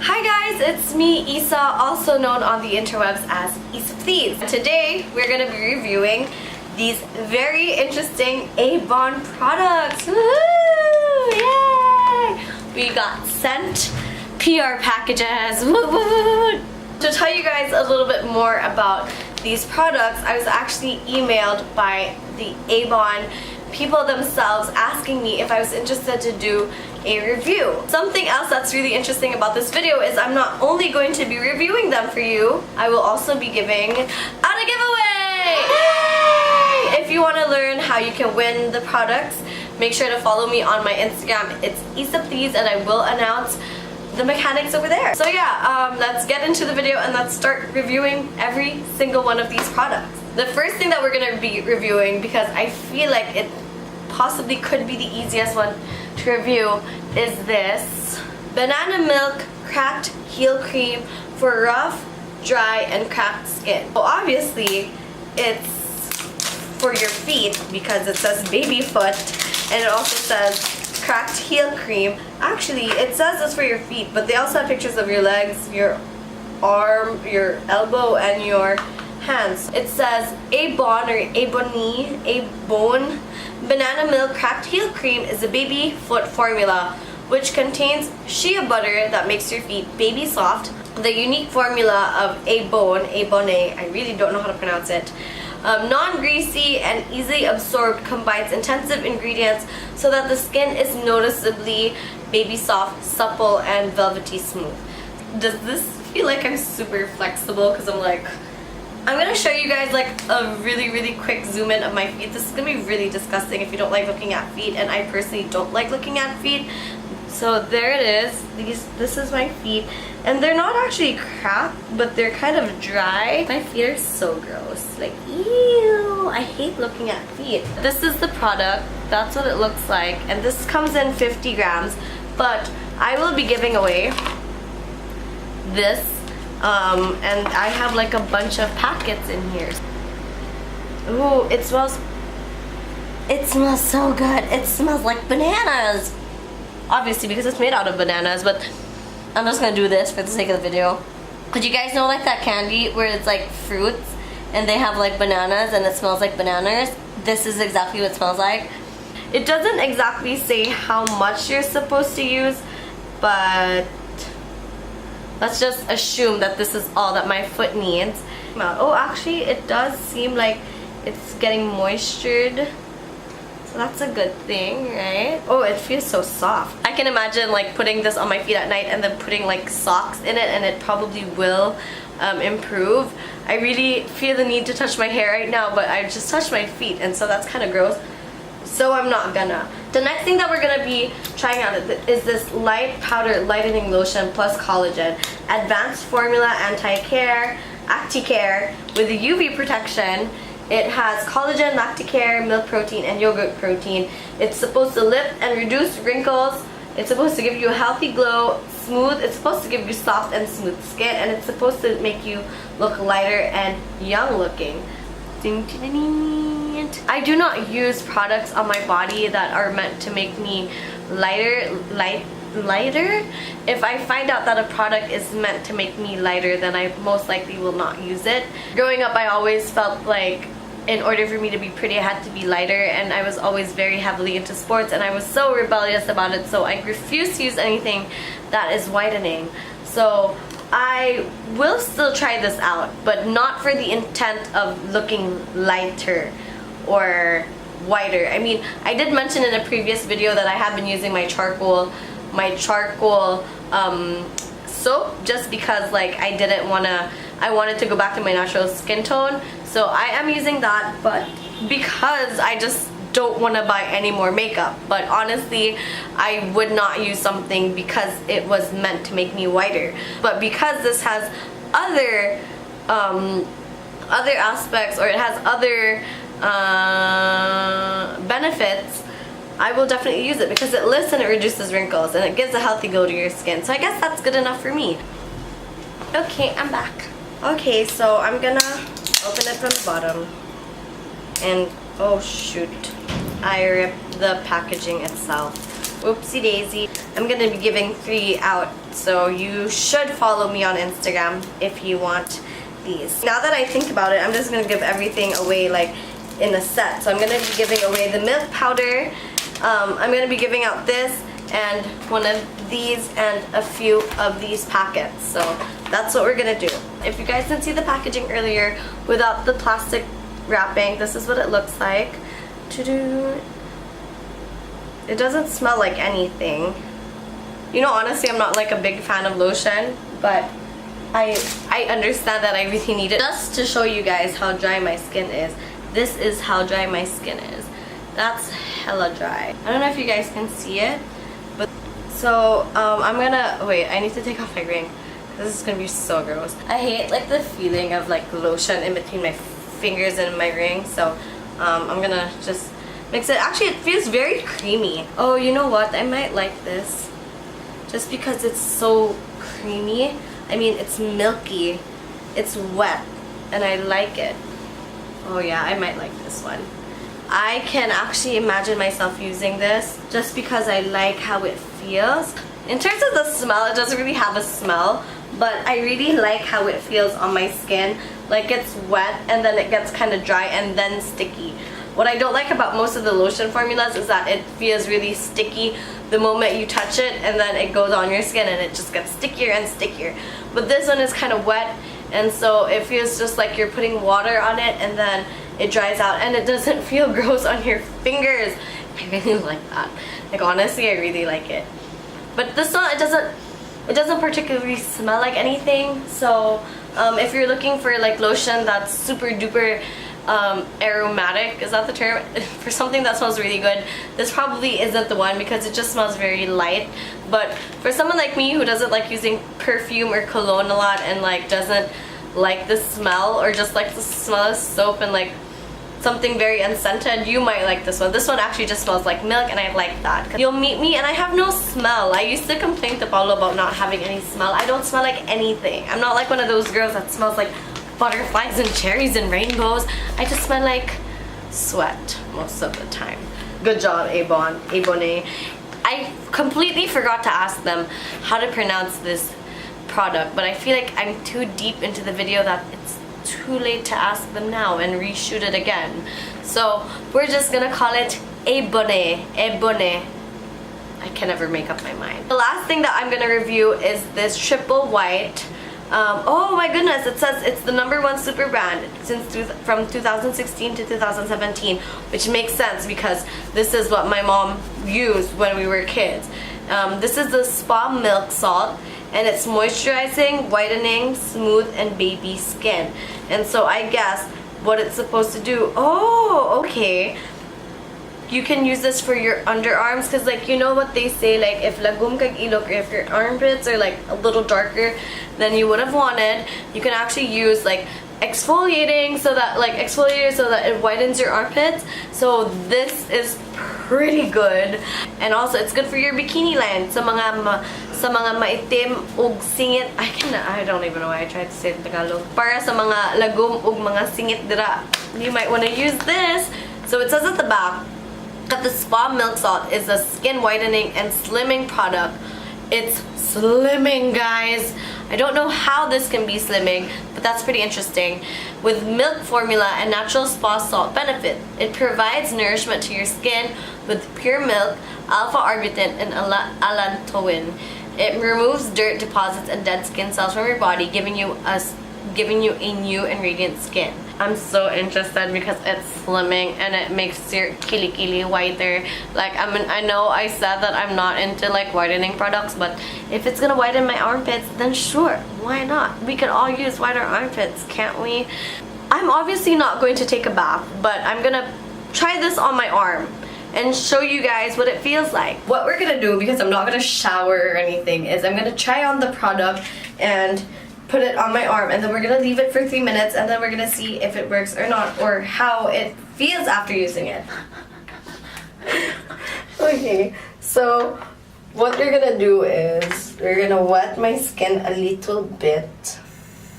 Hi guys, it's me, Issa, also known on the interwebs as Issaplease. Today, we're going to be reviewing these very interesting A Bonne products. Woohoo! Yay! We got scent PR packages. Woo-woo! To tell you guys a little bit more about these products, I was actually emailed by the A Bonne people themselves asking me if I was interested to do a review. Something else that's really interesting about this video is I'm not only going to be reviewing them for you, I will also be giving out a giveaway! Yay! If you want to learn how you can win the products, make sure to follow me on my Instagram. It's Issaplease, and I will announce the mechanics over there. So yeah, let's get into the video and let's start reviewing every single one of these products. The first thing that we're going to be reviewing, because I feel like it possibly could be the easiest one to review, is this Banana Milk Cracked Heel Cream for rough, dry, and cracked skin. So obviously it's for your feet because it says baby foot, and it also says cracked heel cream. Actually, it says it's for your feet, but they also have pictures of your legs, your arm, your elbow, and your hands. It says A Bonne or A Bonne Banana Milk Cracked Heel Cream is a baby foot formula which contains shea butter that makes your feet baby soft. The unique formula of A Bonne, I really don't know how to pronounce it, non-greasy and easily absorbed, combines intensive ingredients so that the skin is noticeably baby soft, supple, and velvety smooth. Does this feel like I'm super flexible? Because I'm gonna show you guys like a really quick zoom in of my feet. This is gonna be really disgusting if you don't like looking at feet, and I personally don't like looking at feet. So there it is. This is my feet, and they're not actually cracked, but they're kind of dry. My feet are so gross. Like, ew, I hate looking at feet. This is the product. That's what it looks like, and this comes in 50 grams, but I will be giving away this. And I have like a bunch of packets in here. Ooh, it smells so good. It smells like bananas. Obviously because it's made out of bananas, but I'm just gonna do this for the sake of the video. But you guys know like that candy where it's like fruits and they have like bananas and it smells like bananas? This is exactly what it smells like. It doesn't exactly say how much you're supposed to use, but let's just assume that this is all that my foot needs. Oh, actually, it does seem like it's getting moistured. So that's a good thing, right? Oh, it feels so soft. I can imagine like putting this on my feet at night and then putting like socks in it, and it probably will improve. I really feel the need to touch my hair right now, but I just touched my feet, and so that's kind of gross. So I'm not gonna. The next thing that we're gonna be trying out is this light powder lightening lotion plus collagen, advanced formula anti-care, Acti-Care with a UV protection. It has collagen, lacticare, milk protein, and yogurt protein. It's supposed to lift and reduce wrinkles. It's supposed to give you a healthy glow, smooth. It's supposed to give you soft and smooth skin, and it's supposed to make you look lighter and young looking. Ding, ding, ding, ding. I do not use products on my body that are meant to make me lighter. If I find out that a product is meant to make me lighter, then I most likely will not use it. Growing up, I always felt like in order for me to be pretty, I had to be lighter, and I was always very heavily into sports, and I was so rebellious about it, so I refuse to use anything that is whitening. So I will still try this out, but not for the intent of looking lighter or whiter. I mean, I did mention in a previous video that I have been using my charcoal soap just because like I wanted to go back to my natural skin tone. So I am using that, but because I just don't want to buy any more makeup. But honestly, I would not use something because it was meant to make me whiter. But because this has other aspects, or it has other benefits, I will definitely use it because it lifts and it reduces wrinkles and it gives a healthy glow to your skin. So I guess that's good enough for me. Okay, I'm back. Okay, so I'm gonna open it from the bottom, and oh shoot, I ripped the packaging itself. Whoopsie daisy. I'm gonna be giving 3 out, so you should follow me on Instagram if you want these. Now that I think about it, I'm just gonna give everything away like in a set. So I'm gonna be giving away the milk powder. I'm gonna be giving out this and one of these and a few of these packets. So that's what we're gonna do. If you guys didn't see the packaging earlier without the plastic wrapping, this is what it looks like. It doesn't smell like anything. You know, honestly, I'm not like a big fan of lotion, but I understand that I really need it. Just to show you guys how dry my skin is. This is how dry my skin is. That's hella dry. I don't know if you guys can see it, but so I'm gonna wait. I need to take off my ring. This is gonna be so gross. I hate like the feeling of like lotion in between my fingers and my ring. So I'm gonna just mix it. Actually, it feels very creamy. Oh, you know what? I might like this just because it's so creamy. I mean, it's milky, it's wet, and I like it. Oh yeah, I might like this one. I can actually imagine myself using this just because I like how it feels. In terms of the smell, it doesn't really have a smell, but I really like how it feels on my skin. Like it's wet and then it gets kind of dry and then sticky. What I don't like about most of the lotion formulas is that it feels really sticky the moment you touch it, and then it goes on your skin and it just gets stickier and stickier. But this one is kind of wet, and so it feels just like you're putting water on it and then it dries out, and it doesn't feel gross on your fingers. I really like that. Like honestly, I really like it. But this one, it doesn't particularly smell like anything. So if you're looking for like lotion that's super duper aromatic, is that the term? For something that smells really good, this probably isn't the one because it just smells very light. But for someone like me who doesn't like using perfume or cologne a lot and like doesn't like the smell or just like the smell of soap and like something very unscented, you might like this one. This one actually just smells like milk, and I like that. You'll meet me and I have no smell. I used to complain to Paulo about not having any smell. I don't smell like anything. I'm not like one of those girls that smells like butterflies and cherries and rainbows. I just smell like sweat most of the time. Good job, A Bonne. A Bonne. I completely forgot to ask them how to pronounce this product, but I feel like I'm too deep into the video that it's too late to ask them now and reshoot it again. So we're just gonna call it A Bonne. A Bonne. I can never make up my mind. The last thing that I'm gonna review is this triple white. Oh my goodness, it says it's the #1 super brand from 2016 to 2017, which makes sense because this is what my mom used when we were kids. This is the Spa Milk Salt, and it's moisturizing, whitening, smooth, and baby skin. And so I guess what it's supposed to do, oh, okay. You can use this for your underarms, because like, you know what they say, like if lagum kag ilok, or if your armpits are like a little darker than you would have wanted, you can actually use like exfoliating so that it whitens your armpits. So this is pretty good, and also it's good for your bikini line. Sa mga maitim ug singit, I don't even know why I tried to say it in Tagalog. Para sa mga lagum ug mga singit dira, you might want to use this. So it says at the back that the Spa Milk Salt is a skin whitening and slimming product. It's slimming, guys. I don't know how this can be slimming, but that's pretty interesting. With milk formula and natural spa salt benefit, it provides nourishment to your skin with pure milk, alpha-arbutin, and allantoin. It removes dirt deposits and dead skin cells from your body, giving you a new and radiant skin. I'm so interested because it's slimming and it makes your kilikili whiter. Like, I know I said that I'm not into like whitening products, but if it's gonna whiten my armpits, then sure, why not? We can all use whiter armpits, can't we? I'm obviously not going to take a bath, but I'm gonna try this on my arm and show you guys what it feels like. What we're gonna do, because I'm not gonna shower or anything, is I'm gonna try on the product and put it on my arm, and then we're gonna leave it for 3 minutes, and then we're gonna see if it works or not, or how it feels after using it. Okay, so what we're gonna do is we're gonna wet my skin a little bit,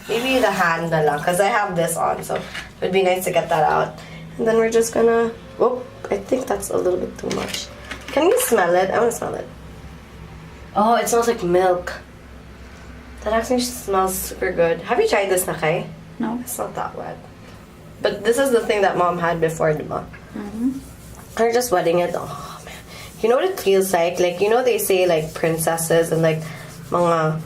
maybe the hand na lang, because I have this on, so it would be nice to get that out. And then we're just gonna, oh, I think that's a little bit too much. Can you smell it? I want to smell it. Oh, it smells like milk. That actually smells super good. Have you tried this, Nakay? No. It's not that wet. But this is the thing that Mom had before, diba? We're just wetting it. Oh, man. You know what it feels like? Like, you know they say, like, princesses and, like, mga,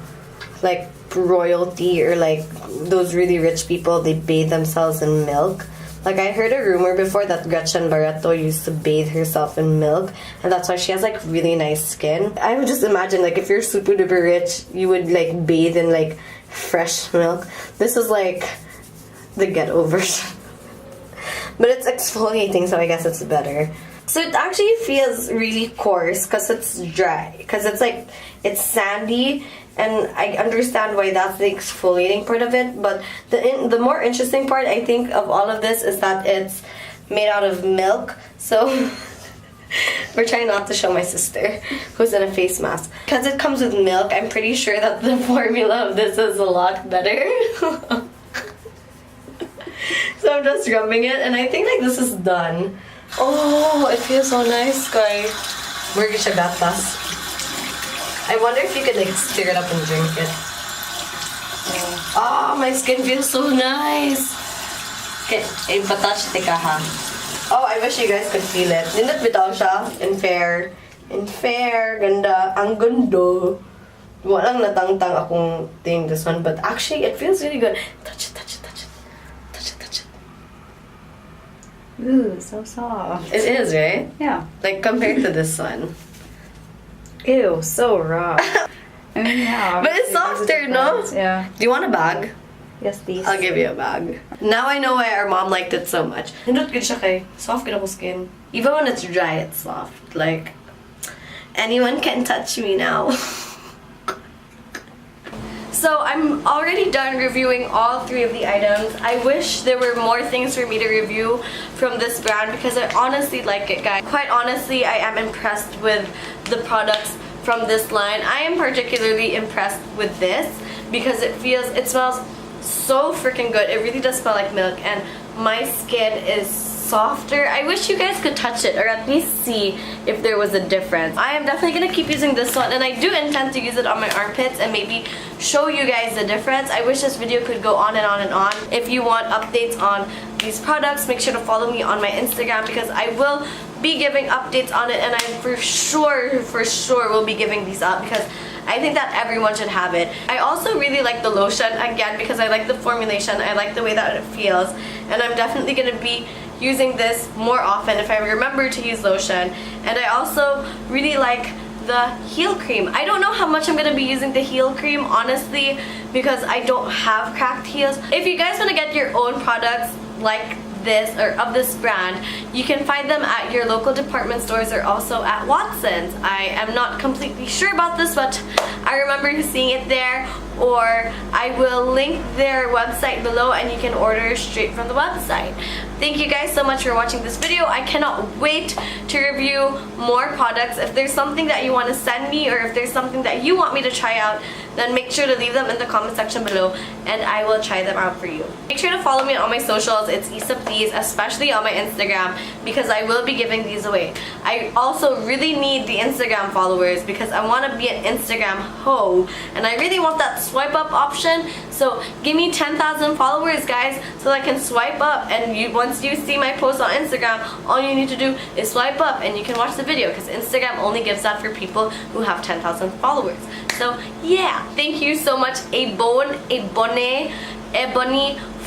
like, royalty or, like, those really rich people, they bathe themselves in milk. Like, I heard a rumor before that Gretchen Barreto used to bathe herself in milk, and that's why she has, like, really nice skin. I would just imagine, like, if you're super duper rich, you would, like, bathe in, like, fresh milk. This is, like, the ghetto version. But it's exfoliating, so I guess it's better. So it actually feels really coarse because it's dry. Because it's, like, it's sandy. And I understand why that's the exfoliating part of it, but the more interesting part, I think, of all of this is that it's made out of milk. So we're trying not to show my sister, who's in a face mask. Because it comes with milk, I'm pretty sure that the formula of this is a lot better. So I'm just rubbing it, and I think, like, this is done. Oh, it feels so nice, guys. Where siya gatas? I wonder if you could, like, stir it up and drink it. Oh, my skin feels so nice. Okay, patouch tika ha. Oh, I wish you guys could feel it. Nindot bitaw siya. In fair. In fair. Ganda. Ang gundo. Walang natangtang akong thing this one, but actually, it feels really good. Touch it, touch it, touch it. Touch it, touch it. Ooh, so soft. It is, right? Yeah. Like, compared to this one. Ew, so raw. I mean, yeah. But it's softer, no? Yeah. Do you want a bag? Yes, please. I'll give you a bag. Now I know why our mom liked it so much. Hindot good siya kay. Soft good ako skin. Even when it's dry, it's soft. Like, anyone can touch me now. So I'm already done reviewing all 3 of the items. I wish there were more things for me to review from this brand because I honestly like it, guys. Quite honestly, I am impressed with the products from this line. I am particularly impressed with this because it smells so freaking good. It really does smell like milk, and my skin is softer. I wish you guys could touch it or at least see if there was a difference. I am definitely going to keep using this one, and I do intend to use it on my armpits and maybe show you guys the difference. I wish this video could go on and on and on. If you want updates on these products, make sure to follow me on my Instagram because I will be giving updates on it, and I for sure will be giving these up because I think that everyone should have it. I also really like the lotion, again, because I like the formulation, I like the way that it feels, and I'm definitely going to be using this more often if I remember to use lotion. And I also really like the heel cream. I don't know how much I'm going to be using the heel cream, honestly, because I don't have cracked heels. If you guys want to get your own products like this or of this brand, you can find them at your local department stores or also at Watson's. I am not completely sure about this, but I remember seeing it there, or I will link their website below and you can order straight from the website. Thank you guys so much for watching this video. I cannot wait to review more products. If there's something that you want to send me or if there's something that you want me to try out, then make sure to leave them in the comment section below and I will try them out for you. Make sure to follow me on my socials. It's Issaplease, especially on my Instagram, because I will be giving these away. I also really need the Instagram followers because I want to be an Instagram hoe and I really want that swipe up option. So give me 10,000 followers, guys, so that I can swipe up, and once you see my post on Instagram, all you need to do is swipe up and you can watch the video because Instagram only gives that for people who have 10,000 followers. So yeah, thank you so much A Bonne,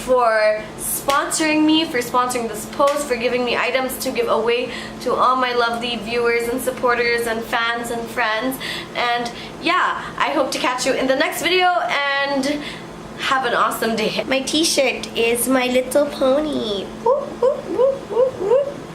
for sponsoring me, for sponsoring this post, for giving me items to give away to all my lovely viewers and supporters and fans and friends. And yeah, I hope to catch you in the next video and have an awesome day. My t-shirt is My Little Pony. Woo, woo.